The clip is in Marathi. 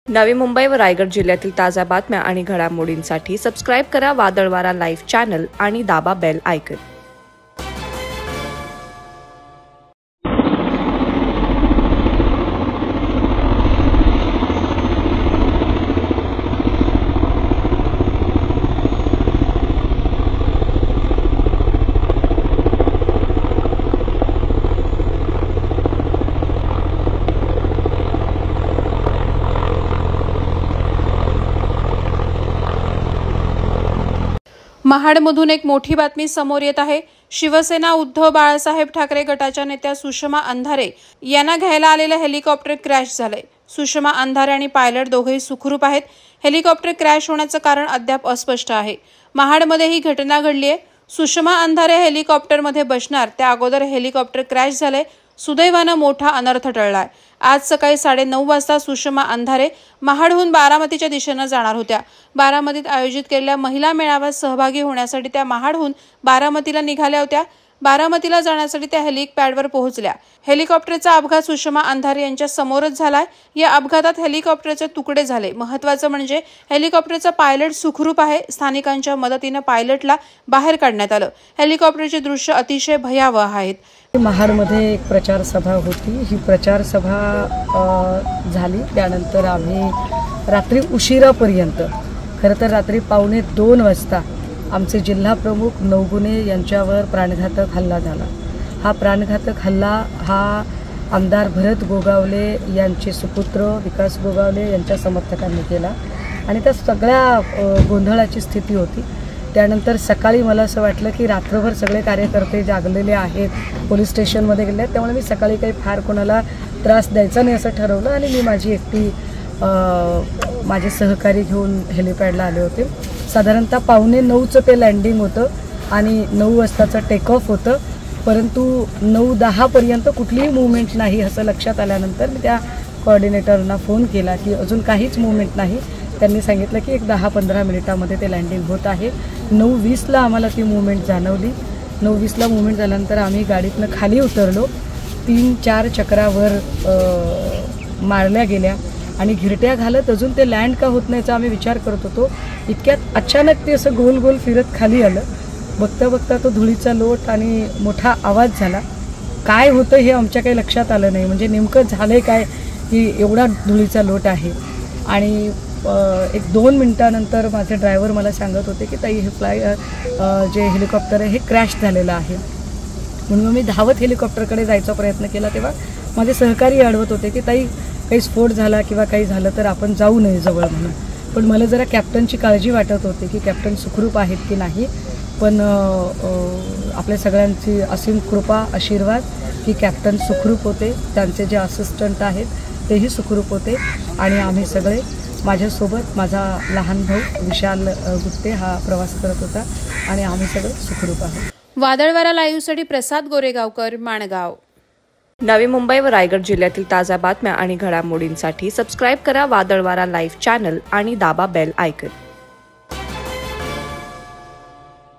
नवी मुंबई व रायगड जिल्ह्यातील ताज्या बातम्या आणि घडामोडींसाठी सबस्क्राईब करा वादळवारा लाईव्ह चॅनल आणि दाबा बेल आयकॉन। महाडमधून एक मोठी बातमी समोर येत आहे। शिवसेना उद्धव बाळासाहेब ठाकरे गटाच्या नेत्या सुषमा अंधारे यांना घ्यायला आलेले हेलिकॉप्टर क्रॅश झाले। सुषमा अंधारे आणि पायलट दोघेही सुखरूप आहेत। हेलिकॉप्टर क्रॅश होण्याचं कारण अद्याप अस्पष्ट आहे। महाडमध्ये ही घटना घडली आहे। सुषमा अंधारे हेलिकॉप्टरमध्ये बसणार त्या अगोदर हेलिकॉप्टर क्रॅश झाले। सुदैवाने मोठा अनर्थ टळलाय। आज सकाळी 9:30 वाजता सुषमा अंधारे महाडहून बारामतीच्या दिशेने जाणार होत्या। बारामतीत आयोजित केलेल्या महिला मेळाव्यात सहभागी होण्यासाठी त्या महाडहून बारामतीला निघाल्या होत्या। बारामतीला जाण्यासाठी त्या हेलिपॅडवर पोहोचल्या। हेलिकॉप्टरचा अपघात सुषमा अंधारे यांच्या समोरच झालाय। या अपघातात हेलिकॉप्टरचे तुकडे झाले। महत्त्वाचं म्हणजे हेलिकॉप्टरचा पायलट सुखरूप आहे। स्थानिकांच्या मदतीने पायलटला बाहेर काढण्यात आलं। हेलिकॉप्टरचे दृश्य अतिशय भयावह आहेत। महाडमध्ये एक प्रचार सभा होती। ही प्रचार सभा झाली त्यानंतर आम्ही रात्री उशिरापर्यंत खरं तर रात्री 1:45 वाजता आमचे जिल्हा प्रमुख नवगुणे यांच्यावर प्राणघातक हल्ला झाला। हा प्राणघातक हल्ला हा आमदार भरत गोगावले यांचे सुपुत्र विकास गोगावले यांच्या समर्थकांनी केला आणि त्या सगळ्या गोंधळाची स्थिती होती। त्यानंतर सकाळी मला असं वाटलं की रात्रभर सगळे कार्यकर्ते जागलेले आहेत, पोलीस स्टेशनमध्ये गेले आहेत, त्यामुळे मी सकाळी काही फार कोणाला त्रास द्यायचा नाही असं ठरवलं आणि मी माझी एकटी माझे सहकारी घेऊन हेलिपॅडला आले होते। साधारणतः 8:45चं ते लँडिंग होतं आणि 9 वाजताचं टेक ऑफ होतं, परंतु 9:10 पर्यंत कुठलीही मूवमेंट नाही असं लक्षात आल्यानंतर मी त्या कोऑर्डिनेटरना फोन केला की अजून काहीच मूवमेंट नाही। त्यांनी सांगितलं की एक 10-15 मिनिटामध्ये ते लँडिंग होत आहे। 9:20ला आम्हाला ती मूवमेंट जाणवली। 9:20ला मूवमेंट झाल्यानंतर आम्ही गाडीतनं खाली उतरलो। 3-4 चक्रावर मारल्या गेल्या आणि घिरट्या घालत अजून ते लँड का होत नाहीचा आम्ही विचार करत होतो। इतक्यात अचानक ते असं गोल गोल फिरत खाली आलं। बघता बघता तो धुळीचा लोट आणि मोठा आवाज झाला। काय होतं हे आमच्या काही लक्षात आलं नाही, म्हणजे नेमकं झालंय काय की एवढा धुळीचा लोट आहे। आणि एक 2 मिनिटानंतर माझे ड्रायव्हर मला सांगत होते की ताई हे जे हेलिकॉप्टर आहे हे क्रॅश झालेलं आहे। म्हणून मी धावत हेलिकॉप्टरकडे जायचा प्रयत्न केला तेव्हा माझे सहकारी अडवत होते की ताई काही स्फोट झाला किंवा काही झालं तर आपण जाऊ नये जवळ म्हणून। पण मला जरा कॅप्टनची काळजी वाटत होती की कॅप्टन सुखरूप आहेत की नाही। पण आपल्या सगळ्यांची असीम कृपा आशीर्वाद की कॅप्टन सुखरूप होते, त्यांचे जे असिस्टंट आहेत तेही सुखरूप होते आणि आम्ही सगळे, माझ्यासोबत माझा लहान भाऊ विशाल गुप्ते हा प्रवास करत होता आणि आम्ही सगळे सुखरूप आहोत। वादळवारा लाईव्हसाठी प्रसाद गोरेगावकर, माणगाव। नवी मुंबई व रायगड जिल्ह्यातील ताज्या बातम्या आणि घडामोडींसाठी सबस्क्राईब करा वादळवारा लाईव्ह चॅनल आणि दाबा बेल आयकॉन।